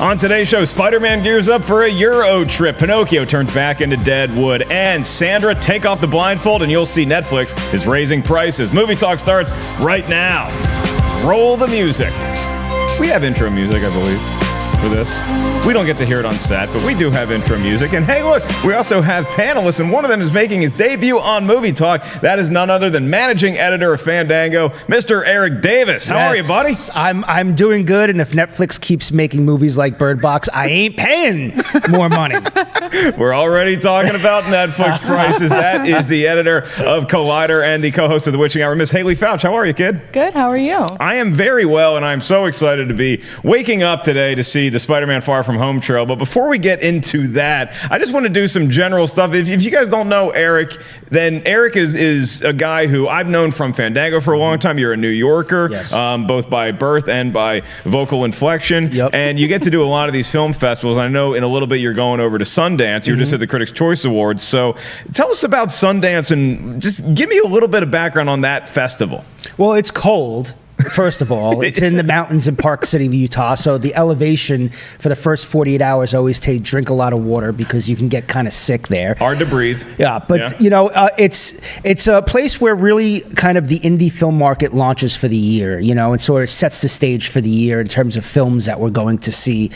On today's show, Spider-Man gears up for a Euro trip. Pinocchio turns back into Deadwood. And Sandra, take off the blindfold and you'll see Netflix is raising prices. Movie Talk starts right now. Roll the music. We have intro music, I believe, for this. We don't get to hear it on set, but we do have intro music. And hey, look, we also have panelists, and one of them is making his debut on Movie Talk. That is none other than managing editor of Fandango, Mr. Erik Davis. How are you, buddy? I'm doing good, and if Netflix keeps making movies like Bird Box, I ain't paying more money. We're already talking about Netflix prices. That is the editor of Collider and the co-host of The Witching Hour, Miss Haleigh Foutch. How are you, kid? Good. How are you? I am very well, and I'm so excited to be waking up today to see the Spider-Man Far From Home trail. But before we get into that, I just want to do some general stuff. If you guys don't know Erik, then Erik is a guy who I've known from Fandango for a long time. You're a New Yorker, yes. Both by birth and by vocal inflection. Yep. And you get to do a lot of these film festivals. I know in a little bit you're going over to Sundance. You were just at the Critics' Choice Awards. So tell us about Sundance and just give me a little bit of background on that festival. Well, it's cold. First of all, it's in the mountains in Park City, Utah. So the elevation for the first 48 hours, I always drink a lot of water because you can get kind of sick there. Hard to breathe. Yeah, but you know, it's a place where really kind of the indie film market launches for the year, you know, and sort of sets the stage for the year in terms of films that we're going to see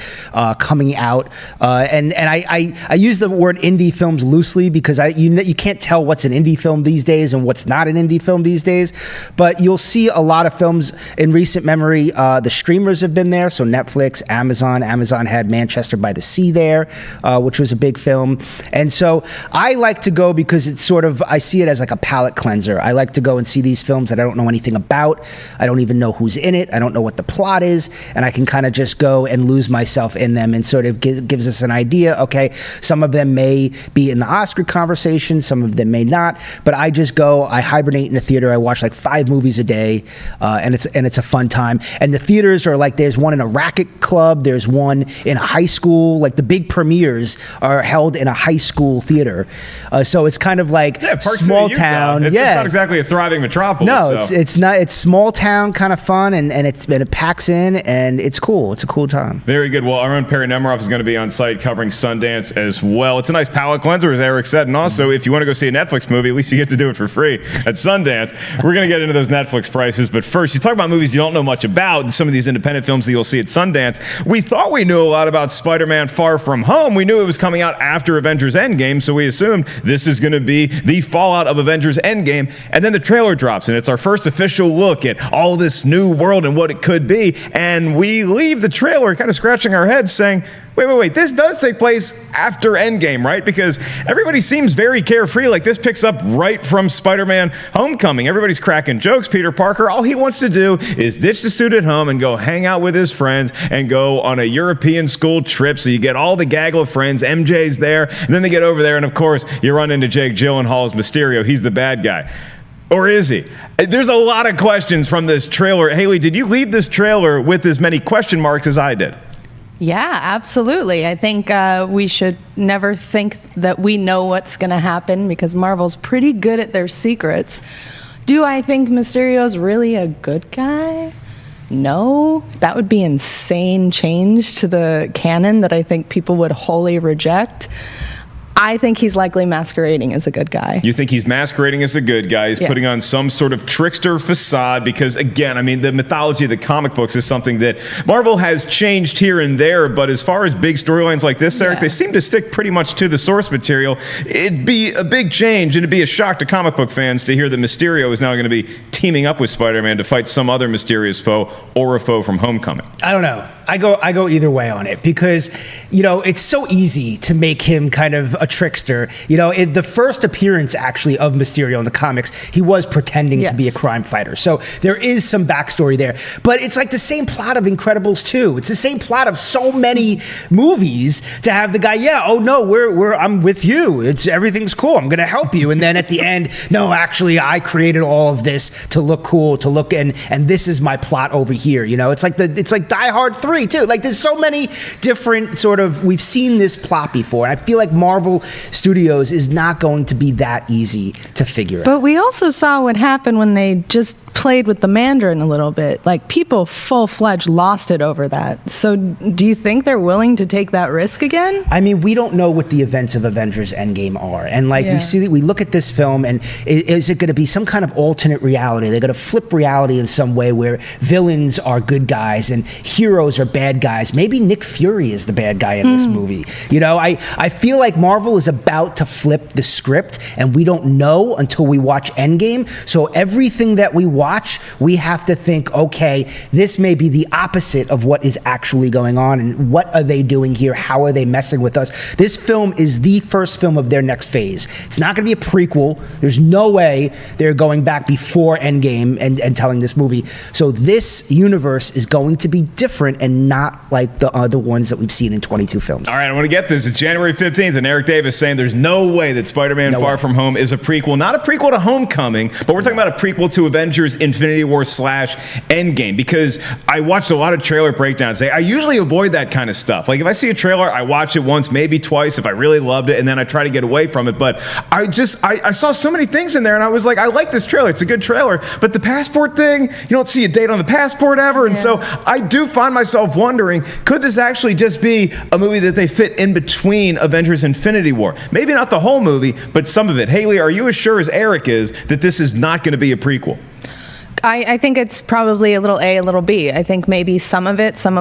coming out. And I use the word indie films loosely because you can't tell what's an indie film these days and what's not an indie film these days. But you'll see a lot of films in recent memory. The streamers have been there, so Netflix, Amazon had Manchester by the Sea there, which was a big film. And so I like to go because it's sort of, I see it as like a palate cleanser. I like to go and see these films that I don't know anything about. I don't even know who's in it. I don't know what the plot is, and I can kind of just go and lose myself in them, and sort of gives us an idea. Okay, some of them may be in the Oscar conversation, some of them may not, but I just go, I hibernate in the theater. I watch like 5 movies a day, and it's a fun time. And the theaters are like, there's one in a racket club, there's one in a high school. Like the big premieres are held in a high school theater. So it's kind of like small town. It's not exactly a thriving metropolis. No, so. it's not. It's small town kind of fun, and it packs in, and it's cool. It's a cool time. Very good. Well, our own Perry Nemiroff is going to be on site covering Sundance as well. It's a nice palate cleanser, as Erik said. And also, if you want to go see a Netflix movie, at least you get to do it for free at Sundance. We're going to get into those Netflix prices. But first, you talk about movies you don't know much about, some of these independent films that you'll see at Sundance. We thought we knew a lot about Spider-Man Far From Home. We knew it was coming out after Avengers Endgame, so we assumed this is going to be the fallout of Avengers Endgame. And then the trailer drops, and it's our first official look at all this new world and what it could be. And we leave the trailer kind of scratching our heads saying, wait, this does take place after Endgame, right? Because everybody seems very carefree, like this picks up right from Spider-Man Homecoming. Everybody's cracking jokes. Peter Parker, all he wants to do is ditch the suit at home and go hang out with his friends and go on a European school trip. So you get all the gaggle of friends. MJ's there, and then they get over there, and of course, you run into Jake Gyllenhaal's Mysterio. He's the bad guy. Or is he? There's a lot of questions from this trailer. Haleigh, did you leave this trailer with as many question marks as I did? Yeah, absolutely. I think we should never think that we know what's going to happen because Marvel's pretty good at their secrets. Do I think Mysterio's really a good guy? No. That would be insane change to the canon that I think people would wholly reject. I think he's likely masquerading as a good guy. You think he's masquerading as a good guy? He's putting on some sort of trickster facade because, again, I mean, the mythology of the comic books is something that Marvel has changed here and there, but as far as big storylines like this, Erik, they seem to stick pretty much to the source material. It'd be a big change, and it'd be a shock to comic book fans to hear that Mysterio is now going to be teaming up with Spider-Man to fight some other mysterious foe or a foe from Homecoming. I don't know. I go either way on it because, you know, it's so easy to make him kind of a trickster. You know, in the first appearance actually of Mysterio in the comics, he was pretending to be a crime fighter. So there is some backstory there. But it's like the same plot of Incredibles 2. It's the same plot of so many movies to have the guy, I'm with you. Everything's cool. I'm going to help you. And then at the end, no, actually, I created all of this to look cool, and this is my plot over here. You know, it's like Die Hard 3 too. Like there's so many different sort of, we've seen this plot before. And I feel like Marvel Studios is not going to be that easy to figure out. But we also saw what happened when they just played with the Mandarin a little bit. Like, people full-fledged lost it over that. So do you think they're willing to take that risk again? I mean, we don't know what the events of Avengers Endgame are. And like we look at this film, and is it going to be some kind of alternate reality? They're going to flip reality in some way where villains are good guys and heroes are bad guys. Maybe Nick Fury is the bad guy in this movie. You know, I feel like Marvel is about to flip the script, and we don't know until we watch Endgame. So everything that we watch, we have to think, okay, this may be the opposite of what is actually going on, and what are they doing here? How are they messing with us? This film is the first film of their next phase. It's not going to be a prequel. There's no way they're going back before Endgame and telling this movie. So this universe is going to be different and not like the other ones that we've seen in 22 films. All right, I want to get this. It's January 15th, and Erik Davis saying there's no way that Spider-Man Far From Home is a prequel. Not a prequel to Homecoming, but we're talking about a prequel to Avengers Infinity War / Endgame, because I watched a lot of trailer breakdowns. I usually avoid that kind of stuff. Like, if I see a trailer, I watch it once, maybe twice if I really loved it, and then I try to get away from it. But I saw so many things in there, and I was like, I like this trailer. It's a good trailer. But the passport thing, you don't see a date on the passport ever. And so I do find myself wondering, could this actually just be a movie that they fit in between Avengers Infinity War? Maybe not the whole movie, but some of it. Haleigh, are you as sure as Erik is that this is not going to be a prequel? I think it's probably a little A, a little B. I think maybe some of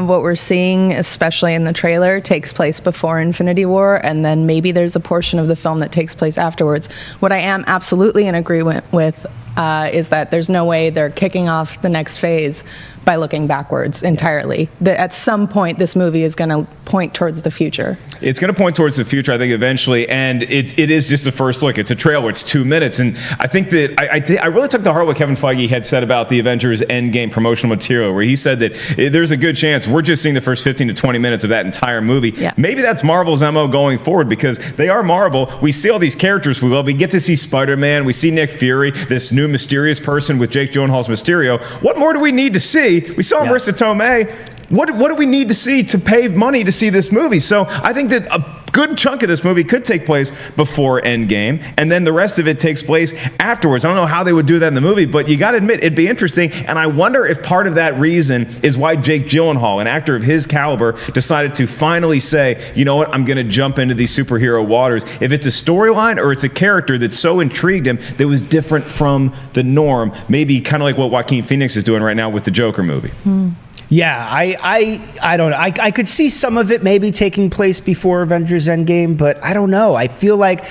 what we're seeing, especially in the trailer, takes place before Infinity War, and then maybe there's a portion of the film that takes place afterwards. What I am absolutely in agreement with is that there's no way they're kicking off the next phase by looking backwards entirely. That at some point, this movie is going to point towards the future. It's going to point towards the future, I think, eventually, and it is just a first look. It's a trailer. It's 2 minutes, and I think that I really took to heart what Kevin Feige had said about the Avengers Endgame promotional material, where he said that there's a good chance we're just seeing the first 15 to 20 minutes of that entire movie. Yeah. Maybe that's Marvel's MO going forward, because they are Marvel. We see all these characters we love. We get to see Spider-Man. We see Nick Fury, this new mysterious person with Jake Gyllenhaal's Mysterio. What more do we need to see? We saw Marissa Tomei. What do we need to see to pay money to see this movie? So I think that a good chunk of this movie could take place before Endgame, and then the rest of it takes place afterwards. I don't know how they would do that in the movie, but you got to admit, it'd be interesting, and I wonder if part of that reason is why Jake Gyllenhaal, an actor of his caliber, decided to finally say, you know what, I'm going to jump into these superhero waters. If it's a storyline or it's a character that so intrigued him that was different from the norm, maybe kind of like what Joaquin Phoenix is doing right now with the Joker movie. Yeah, I don't know. I could see some of it maybe taking place before Avengers Endgame, but I don't know. I feel like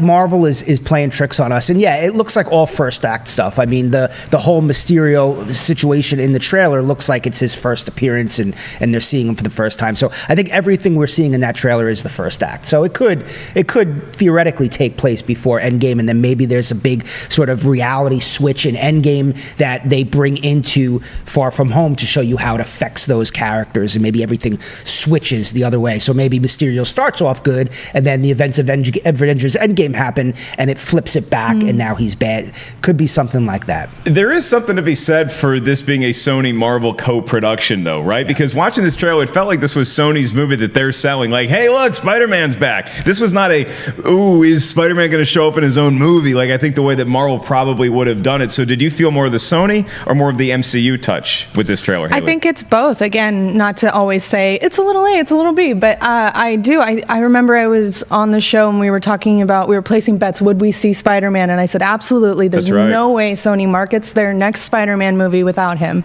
Marvel is playing tricks on us. And yeah, it looks like all first act stuff. I mean, the whole Mysterio situation in the trailer looks like it's his first appearance, and they're seeing him for the first time. So I think everything we're seeing in that trailer is the first act. So it could theoretically take place before Endgame, and then maybe there's a big sort of reality switch in Endgame that they bring into Far From Home to show you how it affects those characters, and maybe everything switches the other way. So maybe Mysterio starts off good, and then the events of Avengers Endgame happen, and it flips it back, and now he's bad. Could be something like that. There is something to be said for this being a Sony-Marvel co-production, though, right? Yeah. Because watching this trailer, it felt like this was Sony's movie that they're selling. Like, hey, look, Spider-Man's back. This was not is Spider-Man going to show up in his own movie? Like, I think the way that Marvel probably would have done it. So did you feel more of the Sony or more of the MCU touch with this trailer, Haleigh? I think it's both. Again, not to always say it's a little A, it's a little B, but I do. I remember I was on the show and we were placing bets. Would we see Spider-Man? And I said, absolutely. There's no way Sony markets their next Spider-Man movie without him,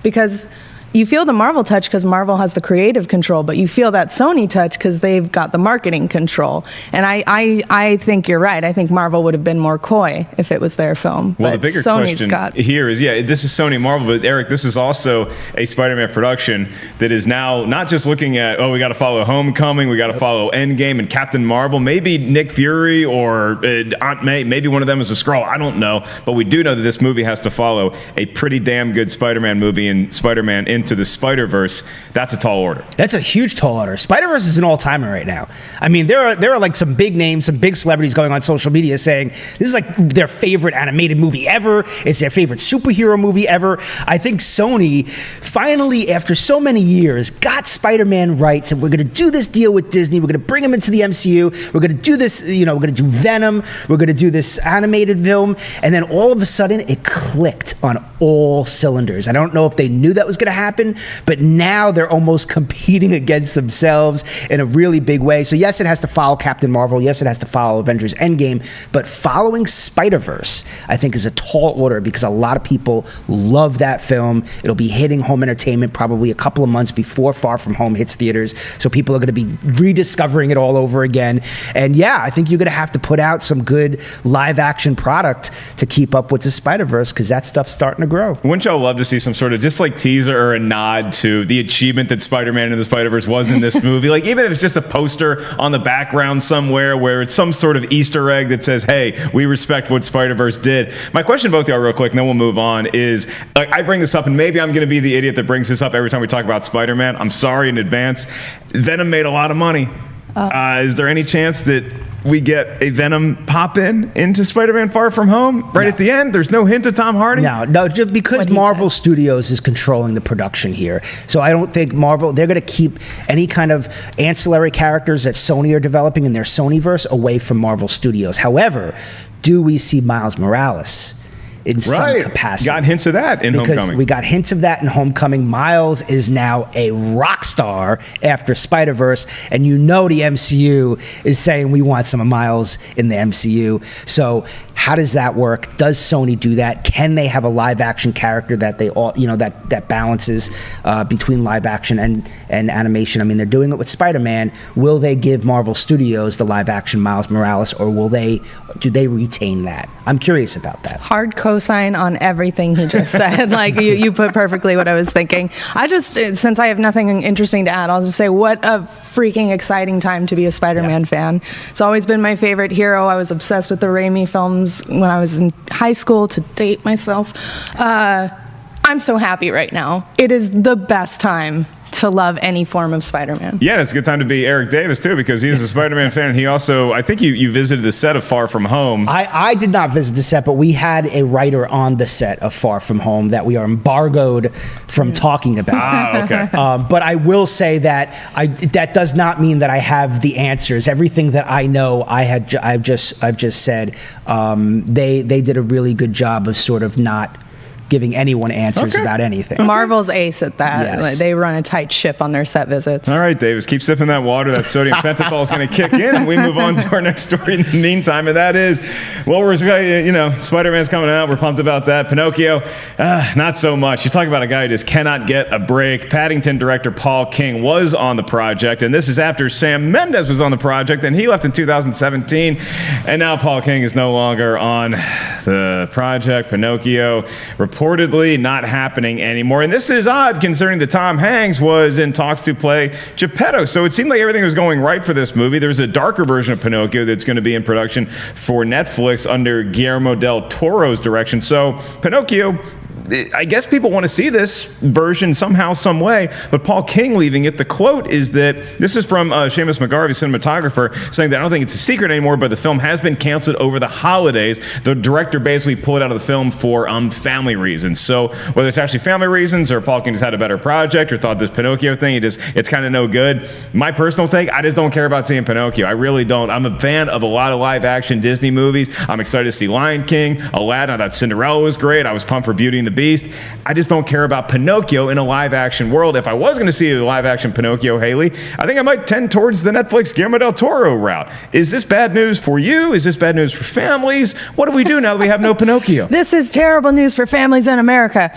because you feel the Marvel touch because Marvel has the creative control, but you feel that Sony touch because they've got the marketing control. And I think you're right. I think Marvel would have been more coy if it was their film. Well, but the bigger Sony's question here is, this is Sony Marvel, but Erik, this is also a Spider-Man production that is now not just looking at, we got to follow Homecoming, we got to follow Endgame and Captain Marvel, maybe Nick Fury or Aunt May, maybe one of them is a Skrull, I don't know. But we do know that this movie has to follow a pretty damn good Spider-Man movie in Spider-Man Into into the Spider-Verse, that's a tall order. That's a huge tall order. Spider-Verse is an all-timer right now. I mean, there are like some big names, some big celebrities going on social media saying this is like their favorite animated movie ever. It's their favorite superhero movie ever. I think Sony finally, after so many years, got Spider-Man rights, and we're going to do this deal with Disney. We're going to bring him into the MCU. We're going to do this, we're going to do Venom. We're going to do this animated film. And then all of a sudden, it clicked on all cylinders. I don't know if they knew that was going to happen, but now they're almost competing against themselves in a really big way. So yes, it has to follow Captain Marvel. Yes, it has to follow Avengers Endgame. But following Spider-Verse, I think, is a tall order because a lot of people love that film. It'll be hitting home entertainment probably a couple of months before Far From Home hits theaters. So people are going to be rediscovering it all over again. And yeah, I think you're going to have to put out some good live action product to keep up with the Spider-Verse because that stuff's starting to grow. Wouldn't y'all love to see some sort of just like teaser or a nod to the achievement that Spider-Man and the Spider-Verse was in this movie? Like even if it's just a poster on the background somewhere where it's some sort of Easter egg that says, hey, we respect what Spider-Verse did. My question to both y'all real quick, and then we'll move on, is I bring this up and maybe I'm going to be the idiot that brings this up every time we talk about Spider-Man. I'm sorry in advance. Venom made a lot of money. Is there any chance that we get a Venom pop-in into Spider-Man Far From Home right at the end? There's no hint of Tom Hardy? No, just because Marvel Studios is controlling the production here. So I don't think Marvel, they're going to keep any kind of ancillary characters that Sony are developing in their Sonyverse away from Marvel Studios. However, do we see Miles Morales in some capacity? Got hints of that in Homecoming. We got hints of that in Homecoming. Miles is now a rock star after Spider-Verse, and the MCU is saying we want some of Miles in the MCU. So how does that work? Does Sony do that? Can they have a live action character that they all, that balances between live action and animation? I mean, they're doing it with Spider-Man. Will they give Marvel Studios the live action Miles Morales, or do they retain that? I'm curious about that. Hard cosign on everything he just said. Like you put perfectly what I was thinking. Since I have nothing interesting to add, I'll just say what a freaking exciting time to be a Spider-Man fan. It's always been my favorite hero. I was obsessed with the Raimi films when I was in high school, to date myself. I'm so happy right now. It is the best time to love any form of Spider-Man. Yeah, it's a good time to be Erik Davis, too, because he's a Spider-Man fan. He also, I think you visited the set of Far From Home. I did not visit the set, but we had a writer on the set of Far From Home that we are embargoed from talking about. Okay. But I will say that that does not mean that I have the answers. Everything that I know, I've just said. They did a really good job of sort of not giving anyone answers about anything. Marvel's ace at that. Yes. They run a tight ship on their set visits. All right, Davis, keep sipping that water. That sodium pentothal is going to kick in, and we move on to our next story in the meantime, and that is, Spider-Man's coming out. We're pumped about that. Pinocchio, not so much. You talk about a guy who just cannot get a break. Paddington director Paul King was on the project, and this is after Sam Mendes was on the project, and he left in 2017, and now Paul King is no longer on the project. Pinocchio reportedly not happening anymore. And this is odd considering that Tom Hanks was in talks to play Geppetto. So it seemed like everything was going right for this movie. There's a darker version of Pinocchio that's going to be in production for Netflix under Guillermo del Toro's direction. So Pinocchio, I guess people want to see this version somehow, some way, but Paul King leaving it. The quote is that, this is from Seamus McGarvey, cinematographer, saying that I don't think it's a secret anymore, but the film has been canceled over the holidays. The director basically pulled out of the film for family reasons. So whether it's actually family reasons or Paul King just had a better project or thought this Pinocchio thing, it's kind of no good. My personal take, I just don't care about seeing Pinocchio. I really don't. I'm a fan of a lot of live action Disney movies. I'm excited to see Lion King, Aladdin. I thought Cinderella was great. I was pumped for Beauty and the Beast. I just don't care about Pinocchio in a live action world. If I was going to see a live action Pinocchio, Haleigh, I think I might tend towards the Netflix Guillermo del Toro route. Is this bad news for you? Is this bad news for families? What do we do now that we have no Pinocchio? This is terrible news for families in America.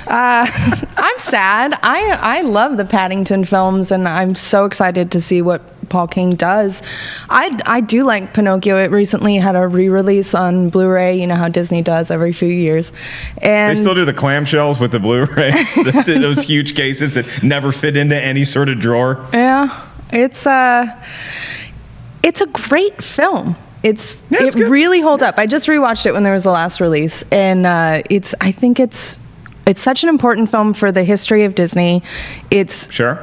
I'm sad. I love the Paddington films, and I'm so excited to see what Paul King does. I do like Pinocchio. It recently had a re-release on Blu-ray. You know how Disney does every few years. And they still do the clamshells with the Blu-rays, those huge cases that never fit into any sort of drawer. Yeah, it's a great film. It really holds up. I just rewatched it when there was the last release, and I think it's It's such an important film for the history of Disney. It's Sure.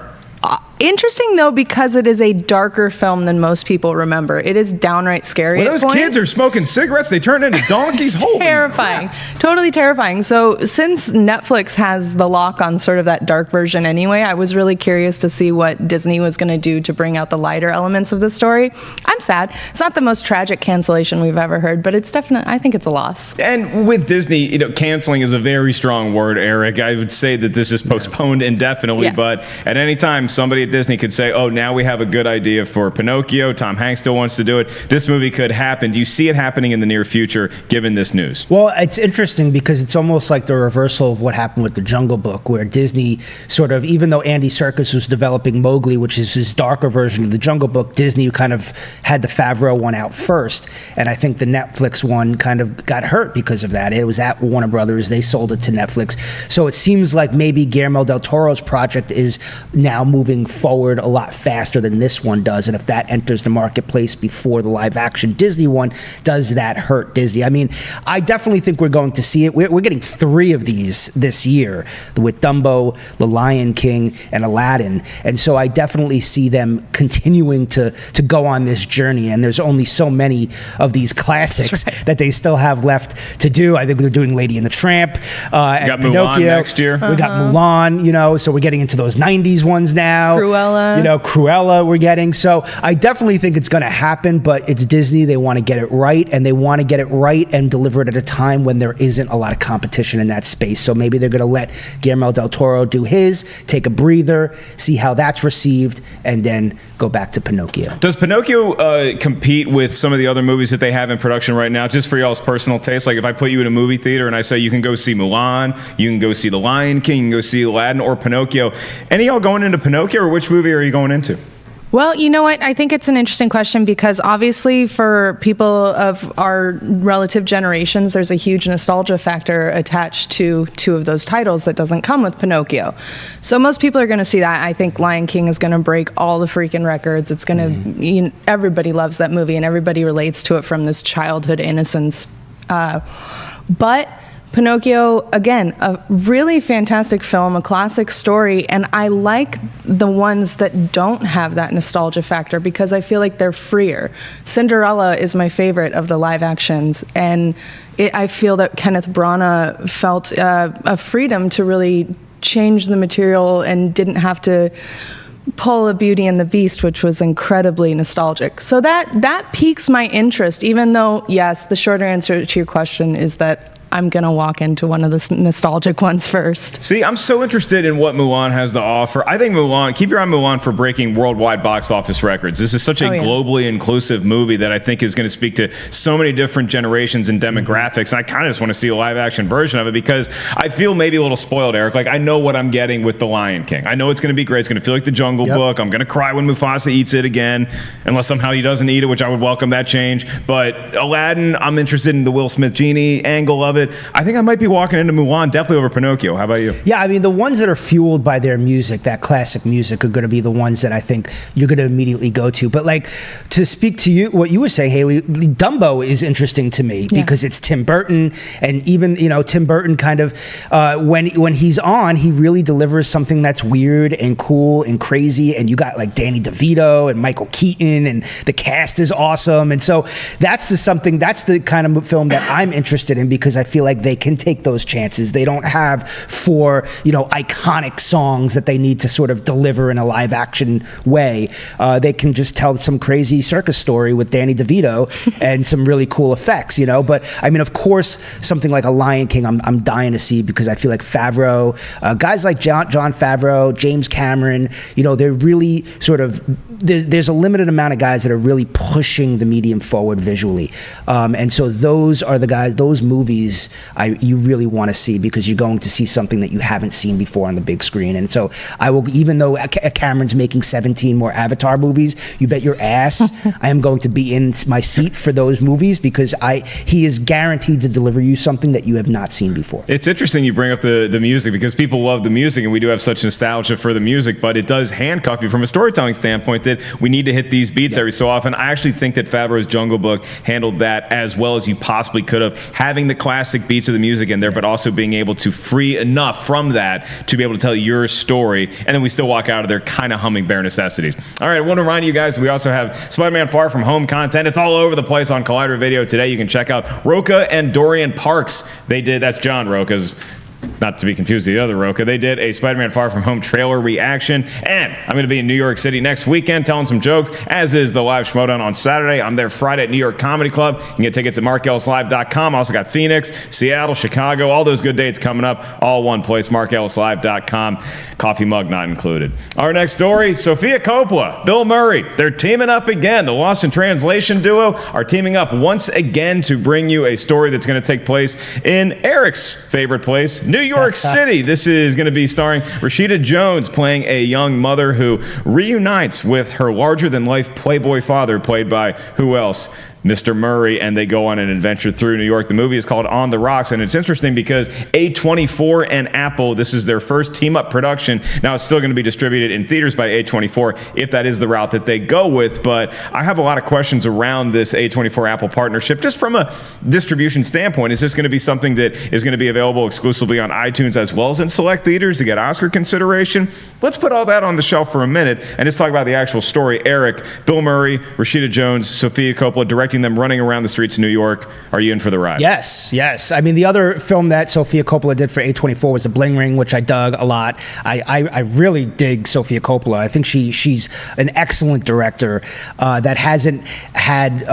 interesting, though, because it is a darker film than most people remember. It is downright scary. Well, at those points. kids are smoking cigarettes. They turn into donkeys. It's Holy terrifying. Totally terrifying. So since Netflix has the lock on sort of that dark version anyway, I was really curious to see what Disney was going to do to bring out the lighter elements of the story. I'm sad. It's not the most tragic cancellation we've ever heard, but it's definitely, I think it's a loss. And with Disney, canceling is a very strong word, Eric. I would say that this is postponed indefinitely, but at any time, somebody at Disney could say, oh, now we have a good idea for Pinocchio. Tom Hanks still wants to do it. This movie could happen. Do you see it happening in the near future, given this news? Well, it's interesting because it's almost like the reversal of what happened with the Jungle Book, where Disney sort of, even though Andy Serkis was developing Mowgli, which is his darker version of the Jungle Book, Disney kind of had the Favreau one out first. And I think the Netflix one kind of got hurt because of that. It was at Warner Brothers. They sold it to Netflix. So it seems like maybe Guillermo del Toro's project is now moving forward a lot faster than this one does. And if that enters the marketplace before the live action Disney one, does that hurt Disney? I mean, I definitely think we're going to see it. We're getting 3 of these this year with Dumbo, The Lion King, and Aladdin. And so I definitely see them continuing to go on this journey. And there's only so many of these classics that they still have left to do. I think they're doing Lady and the Tramp, and got Pinocchio. Mulan next year. We got Mulan, so we're getting into those 90s ones now. Cruella we're getting. So I definitely think it's going to happen, but it's Disney. They want to get it right, and they want to get it right and deliver it at a time when there isn't a lot of competition in that space. So maybe they're going to let Guillermo del Toro do his, take a breather, see how that's received, and then go back to Pinocchio. Does Pinocchio compete with some of the other movies that they have in production right now, just for y'all's personal taste? Like if I put you in a movie theater and I say you can go see Mulan, you can go see The Lion King, you can go see Aladdin or Pinocchio, any of y'all going into Pinocchio, or which movie are you going into? Well, you know what? I think it's an interesting question because obviously for people of our relative generations, there's a huge nostalgia factor attached to 2 of those titles that doesn't come with Pinocchio. So most people are going to see that. I think Lion King is going to break all the freaking records. It's going to, everybody loves that movie and everybody relates to it from this childhood innocence. But Pinocchio, again, a really fantastic film, a classic story, and I like the ones that don't have that nostalgia factor because I feel like they're freer. Cinderella is my favorite of the live actions, and I feel that Kenneth Branagh felt a freedom to really change the material and didn't have to pull a Beauty and the Beast, which was incredibly nostalgic. So that piques my interest, even though, yes, the shorter answer to your question is that I'm going to walk into one of the nostalgic ones first. See, I'm so interested in what Mulan has to offer. I think Mulan, keep your eye on Mulan for breaking worldwide box office records. This is such a globally inclusive movie that I think is going to speak to so many different generations and demographics. And I kind of just want to see a live action version of it because I feel maybe a little spoiled, Eric. Like I know what I'm getting with The Lion King. I know it's going to be great. It's going to feel like the Jungle Book. I'm going to cry when Mufasa eats it again, unless somehow he doesn't eat it, which I would welcome that change. But Aladdin, I'm interested in the Will Smith genie angle of it. I think I might be walking into Mulan definitely over Pinocchio. How about you? Yeah, I mean, the ones that are fueled by their music, that classic music, are going to be the ones that I think you're going to immediately go to. But like, to speak to you, what you were saying, Haleigh, Dumbo is interesting to me because it's Tim Burton, and even, Tim Burton kind of, when he's on, he really delivers something that's weird and cool and crazy, and you got like Danny DeVito and Michael Keaton, and the cast is awesome. And so that's the kind of film that I'm interested in because I feel like they can take those chances. They don't have 4, iconic songs that they need to sort of deliver in a live action way. They can just tell some crazy circus story with Danny DeVito and some really cool effects, But I mean, of course, something like a Lion King, I'm dying to see because I feel like Favreau, guys like John Favreau, James Cameron, they're really sort of, there's a limited amount of guys that are really pushing the medium forward visually. And so those are the guys, those movies you really want to see because you're going to see something that you haven't seen before on the big screen. And so I will, even though Cameron's making 17 more Avatar movies, you bet your ass I am going to be in my seat for those movies because he is guaranteed to deliver you something that you have not seen before. It's interesting you bring up the music because people love the music and we do have such nostalgia for the music, but it does handcuff you from a storytelling standpoint that we need to hit these beats every so often. I actually think that Favreau's Jungle Book handled that as well as you possibly could have. Having the classic classic beats of the music in there, but also being able to free enough from that to be able to tell your story, and then we still walk out of there kind of humming bare necessities. All right, I want to remind you guys, we also have Spider-Man Far From Home content. It's all over the place on Collider Video today. You can check out Roca and Dorian Parks. That's John Roca's, not to be confused with the other Roca. They did a Spider-Man Far From Home trailer reaction, and I'm going to be in New York City next weekend telling some jokes, as is the live Schmoedown on Saturday. I'm there Friday at New York Comedy Club. You can get tickets at markellislive.com. Also got Phoenix, Seattle, Chicago, all those good dates coming up, all one place, markellislive.com. Coffee mug not included. Our next story, Sofia Coppola, Bill Murray. They're teaming up again. The Lost in Translation duo are teaming up once again to bring you a story that's going to take place in Eric's favorite place, New York City. This is going to be starring Rashida Jones playing a young mother who reunites with her larger-than-life Playboy father, played by who else? Mr. Murray, and they go on an adventure through New York. The movie is called On the Rocks, and it's interesting because A24 and Apple, this is their first team-up production. Now, it's still going to be distributed in theaters by A24 if that is the route that they go with, but I have a lot of questions around this A24-Apple partnership, just from a distribution standpoint. Is this going to be something that is going to be available exclusively on iTunes as well as in select theaters to get Oscar consideration? Let's put all that on the shelf for a minute and just talk about the actual story. Eric, Bill Murray, Rashida Jones, Sofia Coppola directing them running around the streets of New York. Are you in for the ride? Yes. I mean, the other film that Sofia Coppola did for A24 was The Bling Ring, which I dug a lot. I really dig Sofia Coppola. I think she's an excellent director that hasn't had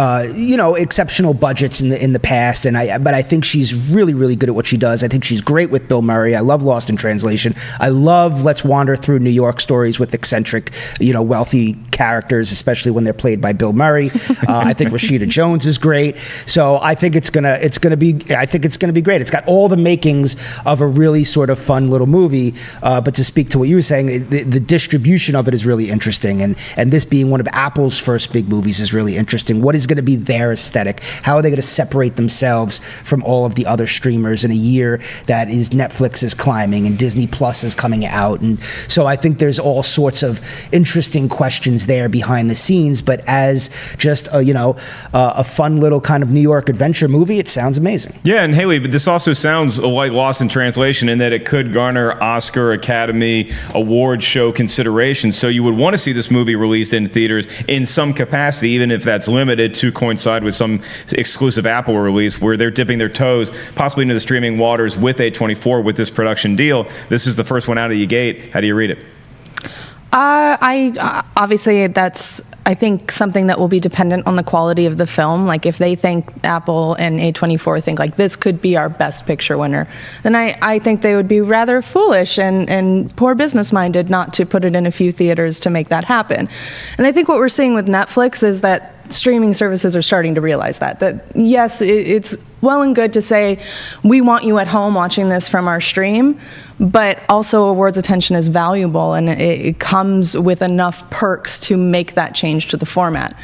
exceptional budgets in the past, but I think she's really, really good at what she does. I think she's great with Bill Murray. I love Lost in Translation. I love Let's Wander Through New York stories with eccentric, wealthy characters, especially when they're played by Bill Murray. I think Rashida Jones is great. So I think it's gonna be great. It's got all the makings of a really sort of fun little movie. But to speak to what you were saying, the distribution of it is really interesting, and this being one of Apple's first big movies is really interesting. What is going to be their aesthetic? How are they going to separate themselves from all of the other streamers in a year that is Netflix is climbing and Disney Plus is coming out? And so I think there's all sorts of interesting questions there behind the scenes. But as just a fun little kind of New York adventure movie, it sounds amazing. Yeah, and Haleigh, but this also sounds like Lost in Translation in that it could garner Oscar, Academy, Award show consideration. So you would want to see this movie released in theaters in some capacity, even if that's limited to coincide with some exclusive Apple release where they're dipping their toes possibly into the streaming waters with A24 with this production deal. This is the first one out of the gate. How do you read it? Obviously that's, I think, something that will be dependent on the quality of the film. Like if they think Apple and A24 think like this could be our best picture winner, then I think they would be rather foolish and poor business minded not to put it in a few theaters to make that happen. And I think what we're seeing with Netflix is that streaming services are starting to realize that yes, it's well and good to say we want you at home watching this from our stream, but also awards attention is valuable, and it comes with enough perks to make that change to the format.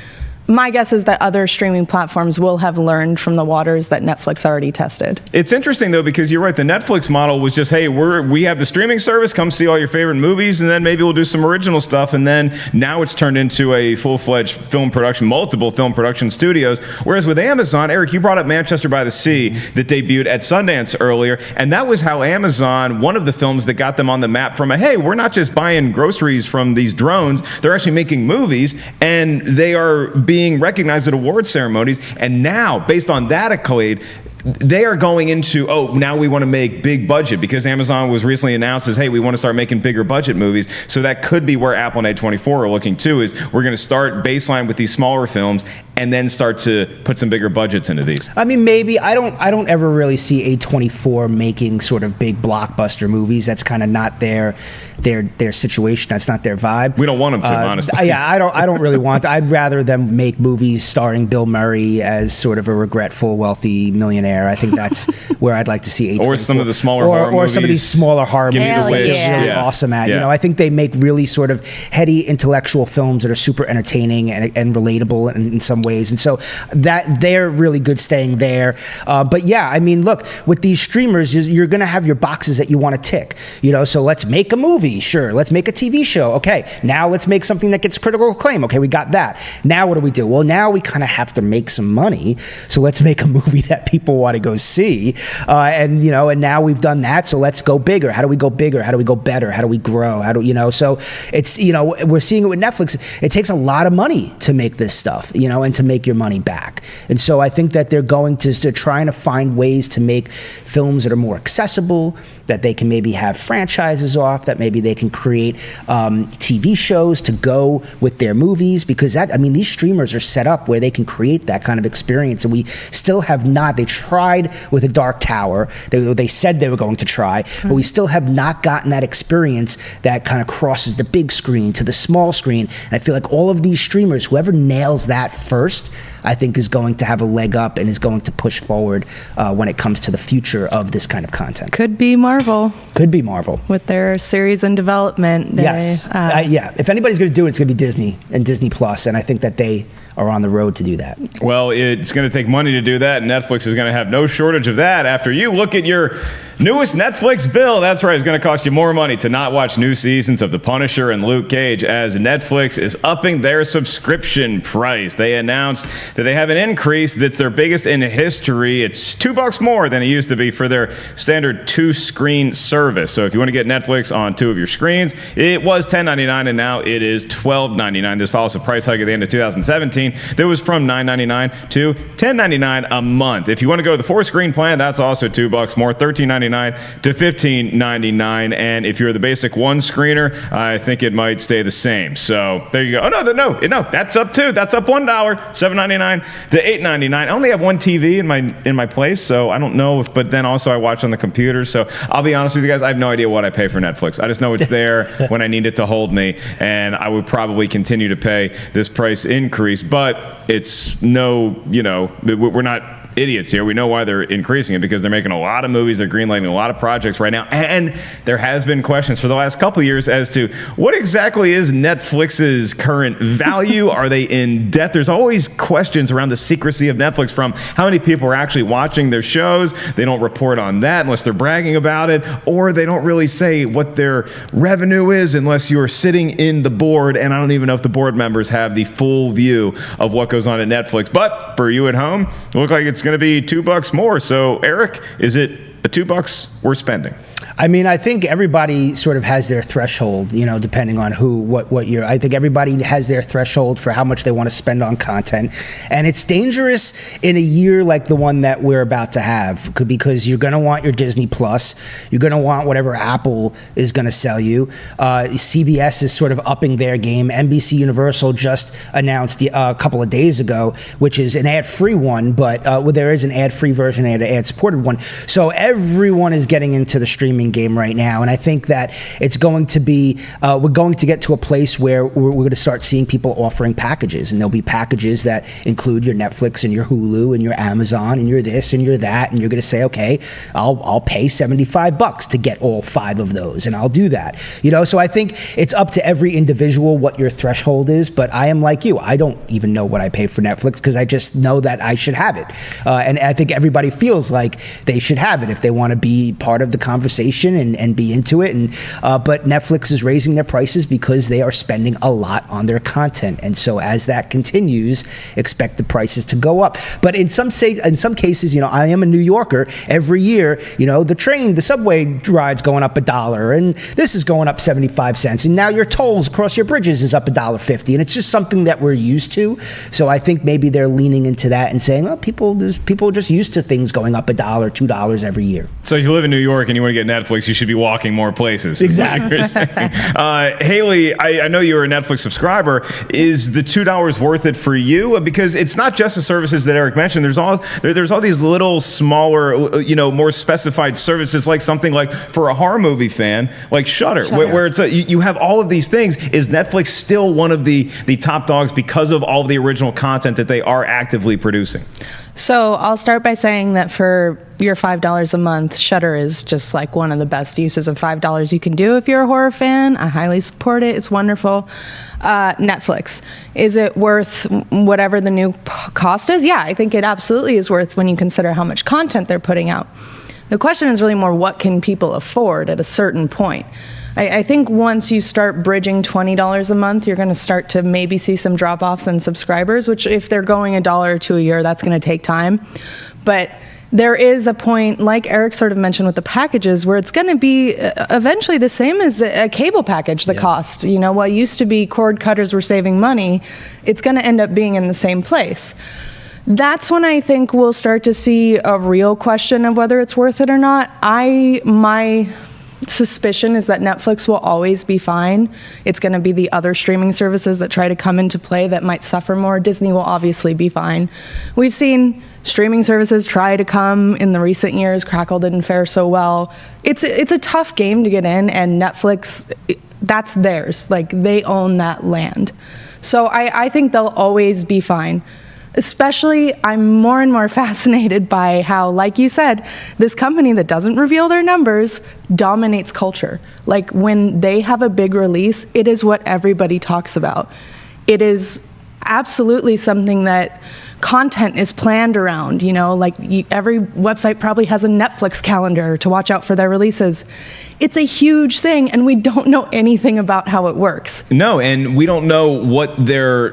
My guess is that other streaming platforms will have learned from the waters that Netflix already tested. It's interesting, though, because you're right. The Netflix model was just, hey, we have the streaming service. Come see all your favorite movies, and then maybe we'll do some original stuff. And then now it's turned into a full-fledged film production, multiple film production studios. Whereas with Amazon, Eric, you brought up Manchester by the Sea that debuted at Sundance earlier. And that was how Amazon, one of the films that got them on the map from hey, we're not just buying groceries from these drones. They're actually making movies, and they are being recognized at award ceremonies. And now, based on that accolade, they are going into, now we want to make big budget, because Amazon was recently announced as, hey, we want to start making bigger budget movies. So that could be where Apple and A24 are looking too, is we're going to start baseline with these smaller films and then start to put some bigger budgets into these. I mean, maybe I don't ever really see A24 making sort of big blockbuster movies. That's kind of not their situation. That's not their vibe. We don't want them to, honestly. Yeah, I don't really want to. I'd rather them make movies starring Bill Murray as sort of a regretful, wealthy millionaire. I think that's where I'd like to see A24. Or some of the smaller horror movies. Or some of these smaller horror Give movies Me the that Wish. they're really awesome at. Yeah. I think they make really sort of heady intellectual films that are super entertaining and relatable in some ways. ways. And so that they're really good staying there. But yeah, I mean, look, with these streamers, you're going to have your boxes that you want to tick. So let's make a movie. Sure. Let's make a TV show. Okay. Now let's make something that gets critical acclaim. Okay, we got that. Now what do we do? Well, now we kind of have to make some money. So let's make a movie that people want to go see. And now we've done that. So let's go bigger. How do we go bigger? How do we go better? How do we grow? So it's, we're seeing it with Netflix. It takes a lot of money to make this stuff, and to make your money back. And so I think that they're going to trying to find ways to make films that are more accessible, that they can maybe have franchises off, that maybe they can create TV shows to go with their movies, because these streamers are set up where they can create that kind of experience, and we still have not. They tried with A Dark Tower. They said they were going to try, but we still have not gotten that experience that kind of crosses the big screen to the small screen. And I feel like all of these streamers, whoever nails that first, I think is going to have a leg up and is going to push forward when it comes to the future of this kind of content. Could be Marvel. Could be Marvel. With their series in development. Yes. Yeah. If anybody's going to do it, it's going to be Disney and Disney Plus, and I think that they are on the road to do that. Well, it's going to take money to do that. Netflix is going to have no shortage of that. After you look at your newest Netflix bill, that's right, it's going to cost you more money to not watch new seasons of The Punisher and Luke Cage, as Netflix is upping their subscription price. They announced that they have an increase that's their biggest in history. It's $2 more than it used to be for their standard 2-screen service. So if you want to get Netflix on 2 of your screens, it was $10.99 and now it is $12.99. This follows a price hike at the end of 2017 that was from $9.99 to $10.99 a month. If you want to go to the 4-screen plan, that's also $2 more, $13.99 to $15.99. And if you're the basic 1-screener, I think it might stay the same. So there you go. Oh, no, that's up too. That's up $1, $7.99 to $8.99. I only have one TV in my place, so I don't know but then also I watch on the computer. So I'll be honest with you guys, I have no idea what I pay for Netflix. I just know it's there when I need it to hold me, and I would probably continue to pay this price increase. But it's we're not idiots here. We know why they're increasing it, because they're making a lot of movies. They're greenlighting a lot of projects right now. And there has been questions for the last couple of years as to what exactly is Netflix's current value. Are they in debt? There's always questions around the secrecy of Netflix, from how many people are actually watching their shows. They don't report on that unless they're bragging about it, or they don't really say what their revenue is unless you're sitting in the board. And I don't even know if the board members have the full view of what goes on at Netflix. But for you at home, it looks like it's going to be $2 more. So, Eric, is it a $2 worth spending? I think everybody sort of has their threshold, depending on what you're. I think everybody has their threshold for how much they want to spend on content. And it's dangerous in a year like the one that we're about to have, because you're going to want your Disney Plus. You're going to want whatever Apple is going to sell you. CBS is sort of upping their game. NBC Universal just announced a couple of days ago, which is an ad-free one, but there is an ad-free version and an ad-supported one. So everyone is getting into the streaming game right now, and I think that it's going to be we're going to get to a place where we're going to start seeing people offering packages, and there'll be packages that include your Netflix and your Hulu and your Amazon and your this and your that, and you're going to say, okay, I'll pay $75 to get all 5 of those, and I'll do that. So I think it's up to every individual what your threshold is, but I am like you. I don't even know what I pay for Netflix, because I just know that I should have it, and I think everybody feels like they should have it if they want to be part of the conversation and be into it. And but Netflix is raising their prices because they are spending a lot on their content, and so as that continues, expect the prices to go up. But in some cases, I am a New Yorker. Every year, the subway ride's going up $1, and this is going up 75 cents, and now your tolls across your bridges is up $1.50, and it's just something that we're used to. So I think maybe they're leaning into that and saying, people are just used to things going up $1, $2 every year. So if you live in New York and you want to get Netflix, you should be walking more places. Exactly. Haleigh, I know you're a Netflix subscriber. Is the $2 worth it for you? Because it's not just the services that Eric mentioned. There's all these little smaller, more specified services, like something like for a horror movie fan, like Shudder. Where it's you have all of these things. Is Netflix still one of the top dogs because of all of the original content that they are actively producing? So I'll start by saying that for your $5 a month, Shudder is just like one of the best uses of $5 you can do if you're a horror fan. I highly support it. It's wonderful. Netflix, is it worth whatever the new cost is? Yeah, I think it absolutely is worth when you consider how much content they're putting out. The question is really more, what can people afford at a certain point? I think once you start bridging $20 a month, you're going to start to maybe see some drop-offs in subscribers, which if they're going $1 or $2 a year, that's going to take time. But there is a point, like Eric sort of mentioned with the packages, where it's going to be eventually the same as a cable package, the cost. You know, what used to be cord cutters were saving money, it's going to end up being in the same place. That's when I think we'll start to see a real question of whether it's worth it or not. My suspicion is that Netflix will always be fine. It's going to be the other streaming services that try to come into play that might suffer more. Disney will obviously be fine. We've seen streaming services try to come in the recent years. Crackle didn't fare so well. It's a tough game to get in, and Netflix, that's theirs. Like, they own that land. So I think they'll always be fine. Especially, I'm more and more fascinated by how, like you said, this company that doesn't reveal their numbers dominates culture. Like, when they have a big release, it is what everybody talks about. It is absolutely something that content is planned around, you know, like every website probably has a Netflix calendar to watch out for their releases. It's a huge thing, and we don't know anything about how it works. No, and we don't know what their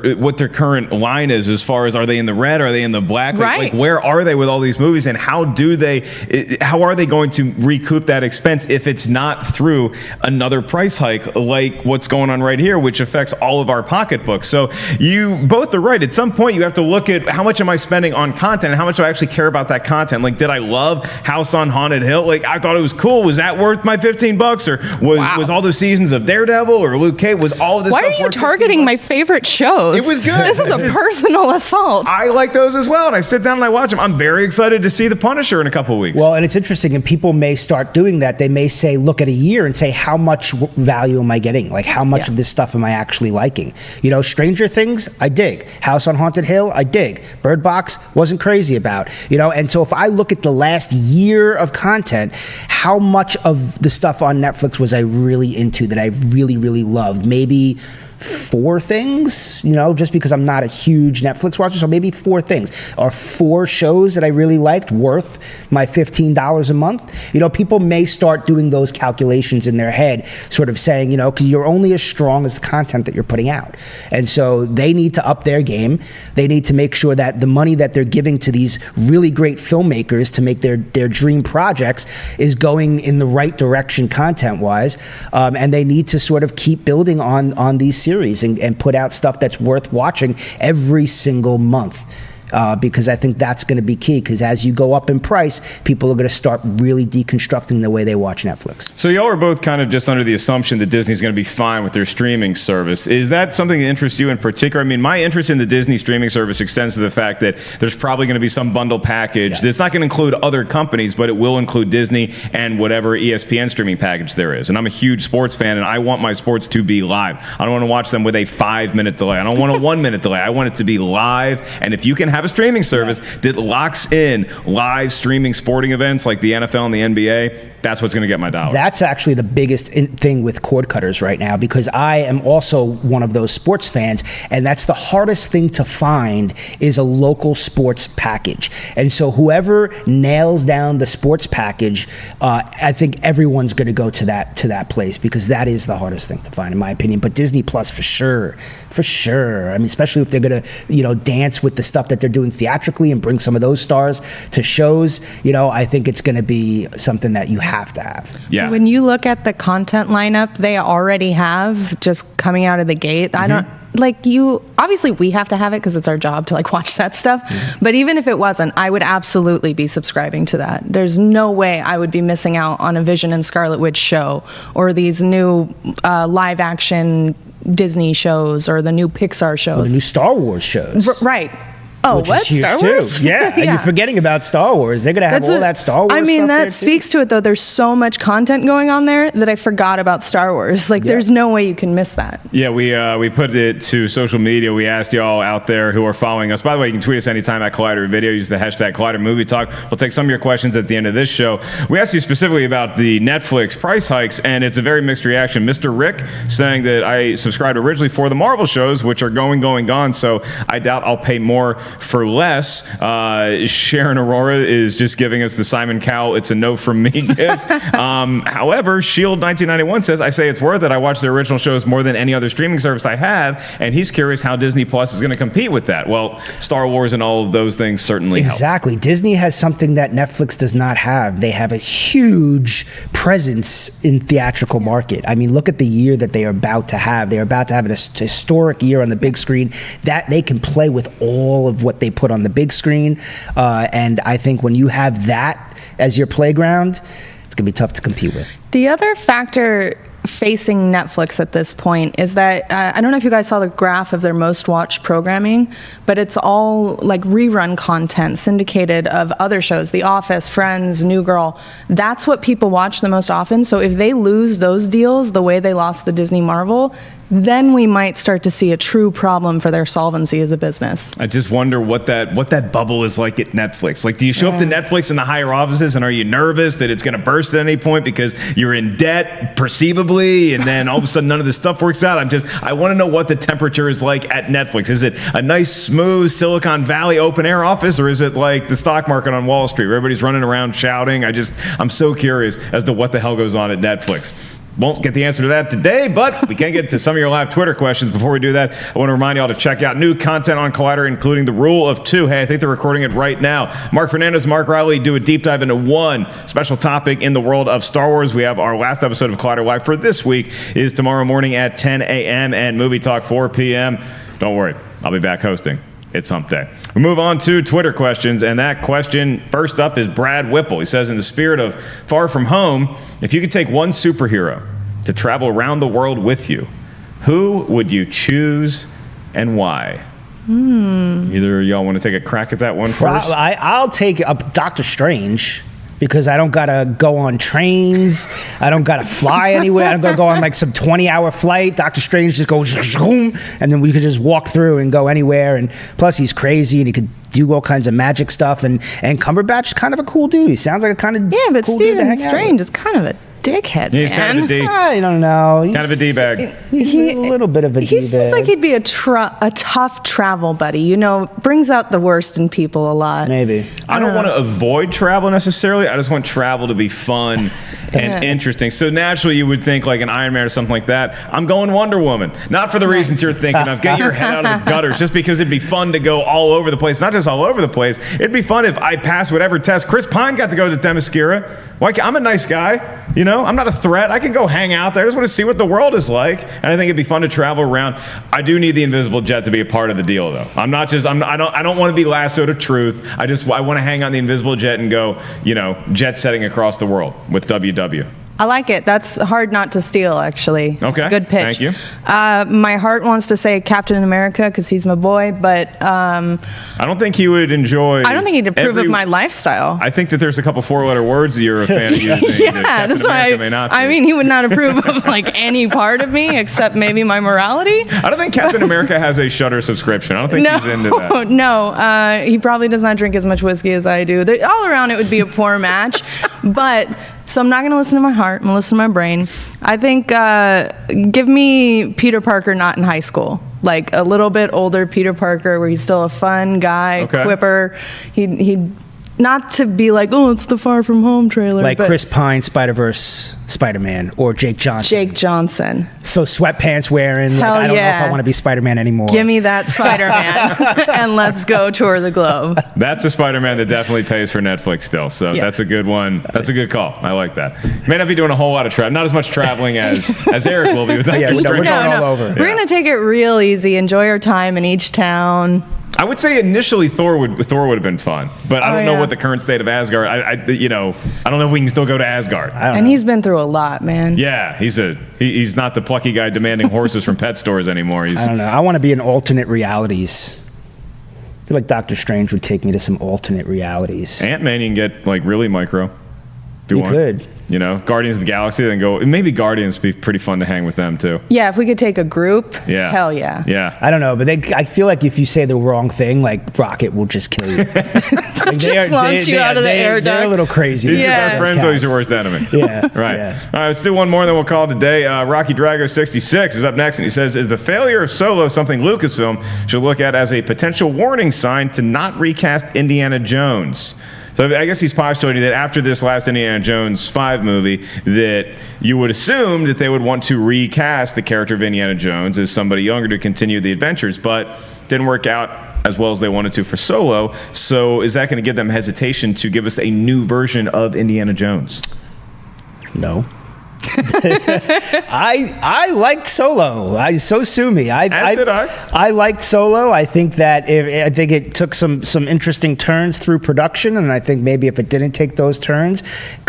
current line is as far as, are they in the red, are they in the black? Right. Like where are they with all these movies, and how are they going to recoup that expense if it's not through another price hike like what's going on right here, which affects all of our pocketbooks? So you both are right. At some point, you have to look at how much am I spending on content and how much do I actually care about that content? Like, did I love House on Haunted Hill? Like, I thought it was cool. Was that worth my $15? Or was all the seasons of Daredevil or Luke Cage, was all of this Why stuff are you worth targeting my favorite shows? It was good. This is a personal assault. I like those as well, and I sit down and I watch them. I'm very excited to see The Punisher in a couple of weeks. Well, and it's interesting, and people may start doing that. They may say, look at a year and say, how much value am I getting? Like, how much of this stuff am I actually liking? You know, Stranger Things, I dig. House on Haunted Hill, I dig. Bird Box, wasn't crazy about. You know, and so if I look at the last year of content, how much of the stuff on Netflix was I really into, that I really, really loved? Maybe 4 things, you know, just because I'm not a huge Netflix watcher. So maybe 4 things, or 4 shows that I really liked worth my $15 a month. You know, people may start doing those calculations in their head, sort of saying, you know, because you're only as strong as the content that you're putting out. And so they need to up their game. They need to make sure that the money that they're giving to these really great filmmakers to make their dream projects is going in the right direction content-wise. And they need to sort of keep building on these series and put out stuff that's worth watching every single month. Because I think that's going to be key, because as you go up in price, people are going to start really deconstructing the way they watch Netflix. So y'all are both kind of just under the assumption that Disney's going to be fine with their streaming service. Is that something that interests you in particular? I mean, my interest in the Disney streaming service extends to the fact that there's probably going to be some bundle package that's not going to include other companies, but it will include Disney and whatever ESPN streaming package there is. And I'm a huge sports fan, and I want my sports to be live. I don't want to watch them with a 5-minute delay. I don't want a 1-minute delay. I want it to be live. And if you can have a streaming service that locks in live streaming sporting events like the NFL and the NBA, that's what's going to get my dollar. That's actually the biggest thing with cord cutters right now, because I am also one of those sports fans, and that's the hardest thing to find, is a local sports package. And so whoever nails down the sports package, I think everyone's going to go to that place, because that is the hardest thing to find, in my opinion. But Disney Plus, for sure. I mean, especially if they're going to, you know, dance with the stuff that they're doing theatrically and bring some of those stars to shows, you know, I think it's going to be something that you have to have. Yeah. When you look at the content lineup they already have just coming out of the gate, I don't, like, you, obviously we have to have it because it's our job to like watch that stuff. But even if it wasn't, I would absolutely be subscribing to that. There's no way I would be missing out on a Vision and Scarlet Witch show, or these new live action Disney shows, or the new Pixar shows. Or the new Star Wars shows. Right. Oh, which what? is huge Star Wars? too. Yeah, you're forgetting about Star Wars. They're gonna have all that Star Wars. I mean, stuff there, that too. speaks to it though. There's so much content going on there that I forgot about Star Wars. Like, there's no way you can miss that. Yeah, we put it to social media. We asked y'all out there who are following us. By the way, you can tweet us anytime at Collider Video. Use the hashtag Collider Movie Talk. We'll take some of your questions at the end of this show. We asked you specifically about the Netflix price hikes, and it's a very mixed reaction. Mr. Rick saying that I subscribed originally for the Marvel shows, which are going, gone, so I doubt I'll pay more for less. Sharon Aurora is just giving us the Simon Cowell, it's a no from me gift. However, Shield 1991 says, I say it's worth it. I watch the original shows more than any other streaming service I have, and he's curious how Disney Plus is going to compete with that. Well, Star Wars and all of those things certainly help. Exactly. Disney has something that Netflix does not have. They have a huge presence in theatrical market. I mean, look at the year that they are about to have. They're about to have an historic year on the big screen that they can play with all of what they put on the big screen. And I think when you have that as your playground, it's going to be tough to compete with. The other factor facing Netflix at this point is that I don't know if you guys saw the graph of their most watched programming, but it's all like rerun content syndicated of other shows, The Office, Friends, New Girl. That's what people watch the most often. So if they lose those deals the way they lost the Disney Marvel, then we might start to see a true problem for their solvency as a business. I just wonder what that bubble is like at Netflix. Like, do you show up to Netflix in the higher offices and are you nervous that it's going to burst at any point because you're in debt perceivably, and then all of a sudden none of this stuff works out? I want to know what the temperature is like at Netflix. Is it a nice, smooth Silicon Valley open air office, or is it like the stock market on Wall Street where everybody's running around shouting? I'm so curious as to what the hell goes on at Netflix. Won't get the answer to that today, but we can get to some of your live Twitter questions. Before we do that, I want to remind y'all to check out new content on Collider, including The Rule of Two. Hey, I think they're recording it right now. Mark Fernandez, Mark Riley do a deep dive into one special topic in the world of Star Wars. We have our last episode of Collider Live for this week is tomorrow morning at 10 a.m. and Movie Talk 4 p.m. Don't worry, I'll be back hosting. It's hump day. We move on to Twitter questions, and that question first up is Brad Whipple. He says, in the spirit of Far From Home, if you could take one superhero to travel around the world with you, who would you choose and why? Either of y'all want to take a crack at that one first? I'll take Doctor Strange, because I don't gotta go on trains. I don't gotta fly anywhere. I don't gotta go on like some 20-hour flight. Doctor Strange just goes, and then we could just walk through and go anywhere. And plus, he's crazy and he could do all kinds of magic stuff. And Cumberbatch is kind of a cool dude. He sounds like a kind of but cool dude to Stephen hang out Strange with. is kind of a dickhead, He's man. kind of a D. I don't know. Kind of a D-bag. He's a little bit of a He D-bag. seems like he'd be a tough travel buddy. You know, brings out the worst in people a lot. Maybe. I don't want to avoid travel necessarily. I just want travel to be fun and interesting. So naturally, you would think like an Iron Man or something like that. I'm going Wonder Woman. Not for the reasons you're thinking of. Get your head out of the gutters. Just because it'd be fun to go all over the place. Not just all over the place. It'd be fun if I passed whatever test. Chris Pine got to go to Themyscira. I'm a nice guy. You know, I'm not a threat. I can go hang out there. I just want to see what the world is like. And I think it'd be fun to travel around. I do need the invisible jet to be a part of the deal, though. I don't want to be lassoed of truth. I want to hang on the invisible jet and go, jet setting across the world with WW. I like it. That's hard not to steal, actually. Okay. It's a good pitch. Thank you. My heart wants to say Captain America because he's my boy, but I don't think he would enjoy. I don't think he'd approve of my lifestyle. I think that there's a couple four-letter words that you're a fan of using. Yeah, that's why. I mean, he would not approve of like any part of me except maybe my morality. I don't think Captain America has a Shudder subscription. I don't think he's into that. No, he probably does not drink as much whiskey as I do. All around, it would be a poor match, but. So I'm not going to listen to my heart. I'm going to listen to my brain. I think give me Peter Parker not in high school. Like a little bit older Peter Parker where he's still a fun guy, quipper. He'd not to be like, oh, it's the Far From Home trailer. Like Chris Pine, SpiderVerse, Spider-Man, or Jake Johnson. Jake Johnson. So sweatpants wearing. Hell I don't know yeah. if I want to be Spider-Man anymore. Give me that Spider-Man and let's go tour the globe. That's a Spider-Man that definitely pays for Netflix still. So that's a good one. That's a good call. I like that. May not be doing a whole lot of travel. Not as much traveling as Eric will be with Dr. We're Strange. going all over. We're going to take it real easy. Enjoy our time in each town. I would say initially Thor would have been fun, but I don't know what the current state of Asgard. I don't know if we can still go to Asgard. And he's been through a lot, man. Yeah, he's not the plucky guy demanding horses from pet stores anymore. I don't know. I want to be in alternate realities. I feel like Doctor Strange would take me to some alternate realities. Ant-Man, you can get like really micro. If you want. Could. You know, Guardians of the Galaxy, then go. Maybe Guardians would be pretty fun to hang with them too. Yeah, if we could take a group, Yeah. hell yeah. Yeah. I don't know, but I feel like if you say the wrong thing, like Rocket will just kill you. Like Just launch you out of the air They're a duct. little crazy. He's Yeah. your best friend, so he's your worst enemy. Yeah. Right. Yeah. All right, let's do one more, and then we'll call it a day. Rocky Drago 66 is up next, and he says, is the failure of Solo something Lucasfilm should look at as a potential warning sign to not recast Indiana Jones? So I guess he's postulating that after this last Indiana Jones 5 movie, that you would assume that they would want to recast the character of Indiana Jones as somebody younger to continue the adventures, but didn't work out as well as they wanted to for Solo. So is that going to give them hesitation to give us a new version of Indiana Jones? No. I liked Solo. So sue me. As did I. I liked Solo. I think that it took some interesting turns through production, and I think maybe if it didn't take those turns,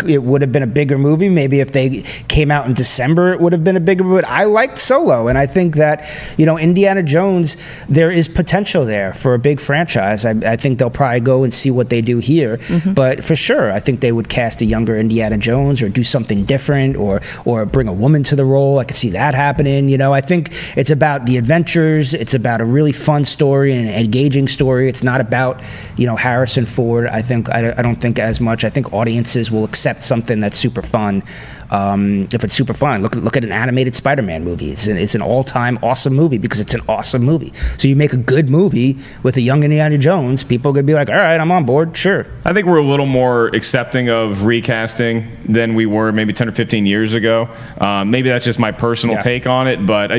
it would have been a bigger movie. Maybe if they came out in December, it would have been a bigger movie. I liked Solo, and I think that Indiana Jones, there is potential there for a big franchise. I think they'll probably go and see what they do here, but for sure, I think they would cast a younger Indiana Jones or do something different, or bring a woman to the role. I could see that happening. I think it's about the adventures. It's about a really fun story and an engaging story. It's not about, Harrison Ford. I don't think as much. I think audiences will accept something that's super fun. If it's super fun, look at an animated Spider-Man movie. It's an all-time awesome movie because it's an awesome movie. So you make a good movie with a young Indiana Jones, people are going to be like, all right, I'm on board, sure. I think we're a little more accepting of recasting than we were maybe 10 or 15 years ago. Maybe that's just my personal take on it, but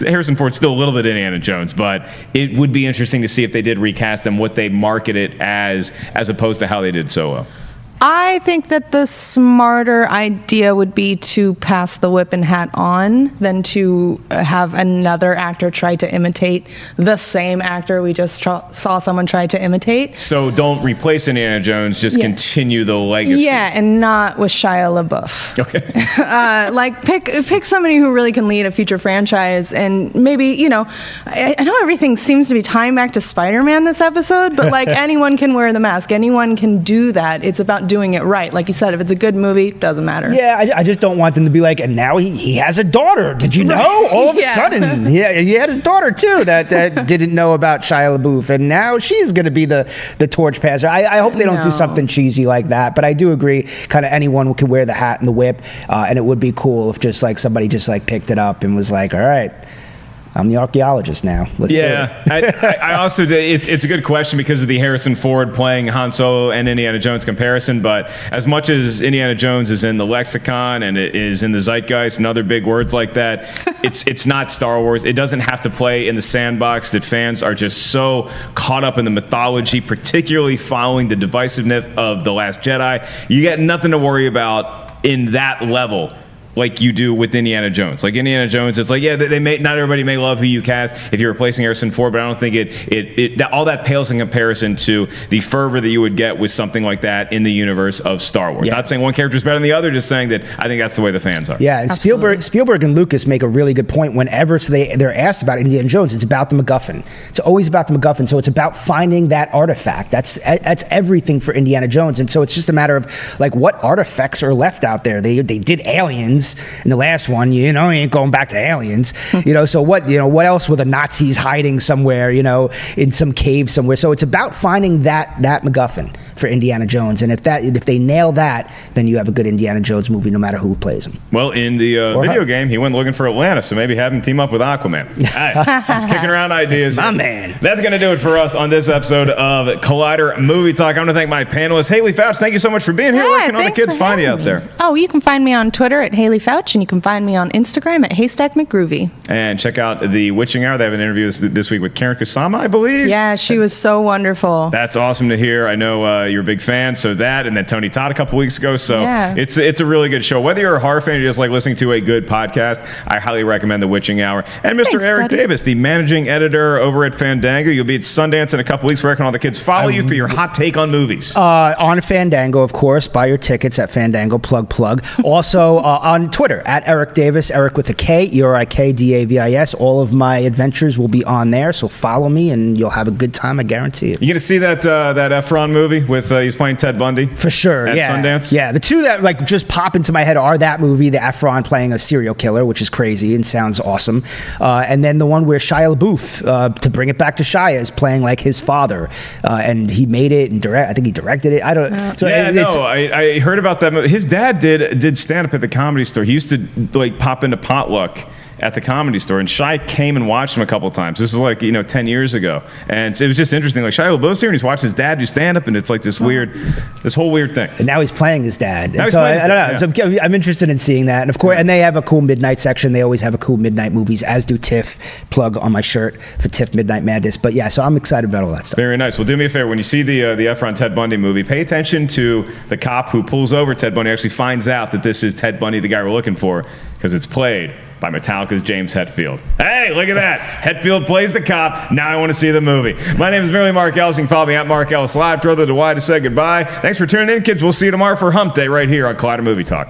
Harrison Ford's still a little bit Indiana Jones, but it would be interesting to see if they did recast him, what they market it as opposed to how they did Solo. I think that the smarter idea would be to pass the whip and hat on than to have another actor try to imitate the same actor we just saw someone try to imitate. So don't replace Indiana Jones, just continue the legacy. Yeah, and not with Shia LaBeouf. Okay. Pick somebody who really can lead a future franchise, and maybe, I know everything seems to be tying back to Spider-Man this episode, but anyone can wear the mask. Anyone can do that. It's about doing it right. Like you said, if it's a good movie, doesn't matter. Yeah, I just don't want them to be like, and now he has a daughter. Did you know? All of a sudden, he had a daughter too that didn't know about Shia LaBeouf, and now she's going to be the torch passer. I hope they don't do something cheesy like that, but I do agree, kind of anyone can wear the hat and the whip, and it would be cool if just somebody just picked it up and was like, all right, I'm the archaeologist now. Let's do it. I also it's a good question because of the Harrison Ford playing Han Solo and Indiana Jones comparison. But as much as Indiana Jones is in the lexicon and it is in the zeitgeist and other big words like that, it's not Star Wars. It doesn't have to play in the sandbox that fans are just so caught up in the mythology, particularly following the divisiveness of The Last Jedi. You got nothing to worry about in that level, like you do with Indiana Jones. Like Indiana Jones, it's like, not everybody may love who you cast if you're replacing Harrison Ford, but I don't think all that pales in comparison to the fervor that you would get with something like that in the universe of Star Wars. Yeah. Not saying one character is better than the other, just saying that I think that's the way the fans are. Yeah, and Spielberg and Lucas make a really good point whenever they're asked about Indiana Jones. It's about the MacGuffin. It's always about the MacGuffin. So it's about finding that artifact. That's everything for Indiana Jones. And so it's just a matter of what artifacts are left out there. They did aliens in the last one. You ain't going back to aliens. So what else were the Nazis hiding somewhere? In some cave somewhere. So it's about finding that MacGuffin for Indiana Jones. And if they nail that, then you have a good Indiana Jones movie, no matter who plays him. Well, in the video game, he went looking for Atlantis, so maybe have him team up with Aquaman. Just kicking around ideas. My man. That's going to do it for us on this episode of Collider Movie Talk. I want to thank my panelists. Haleigh Foutch, thank you so much for being here. Where can all the kids find you out there? Oh, you can find me on Twitter at Haleigh Foutch, and you can find me on Instagram at Haystack McGroovy. And check out The Witching Hour. They have an interview this week with Karen Kusama, I believe. Yeah, she was so wonderful. That's awesome to hear. I know you're a big fan, so that, and then Tony Todd a couple weeks ago. So it's a really good show. Whether you're a horror fan or you just like listening to a good podcast, I highly recommend The Witching Hour. And Mr. Erik Davis, the managing editor over at Fandango. You'll be at Sundance in a couple weeks. Where can all the kids follow you for your hot take on movies? On Fandango, of course. Buy your tickets at Fandango. Plug. Also, on on Twitter at Erik Davis, Erik with a K, ERIKDAVIS. All of my adventures will be on there, so follow me and you'll have a good time, I guarantee it. You gonna see that Efron movie with he's playing Ted Bundy? For sure, at yeah. Sundance? Yeah, the two that like just pop into my head are that movie, the Efron playing a serial killer, which is crazy and sounds awesome, and then the one where Shia LaBeouf, to bring it back to Shia, is playing like his father, and he made it and I think he directed it. I don't. So I heard about that movie. His dad did stand up at the Comedy Store. He used to like pop into potluck at the Comedy Store, and Shia came and watched him a couple times. This is like 10 years ago, and it was just interesting. Like Shia LaBeouf's here, and he's watched his dad do stand up, and it's like this whole weird thing. And now he's playing his dad. I don't know. Yeah. So I'm interested in seeing that, and of course, and they have a cool midnight section. They always have a cool midnight movies, as do TIFF. Plug on my shirt for TIFF Midnight Madness. But yeah, so I'm excited about all that stuff. Very nice. Well, do me a favor, when you see the Efron Ted Bundy movie, pay attention to the cop who pulls over Ted Bundy. Actually finds out that this is Ted Bundy, the guy we're looking for, because it's played by Metallica's James Hetfield. Hey, look at that. Hetfield plays the cop. Now I want to see the movie. My name is merely Mark Ellis. You can follow me at Mark Ellis Live. Throw the Y to say goodbye. Thanks for tuning in, kids. We'll see you tomorrow for Hump Day right here on Collider Movie Talk.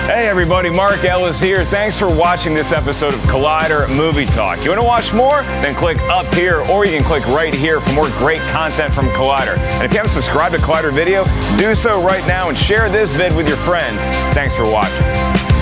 Hey everybody, Mark Ellis here. Thanks for watching this episode of Collider Movie Talk. You want to watch more? Then click up here, or you can click right here for more great content from Collider. And if you haven't subscribed to Collider Video, do so right now and share this vid with your friends. Thanks for watching.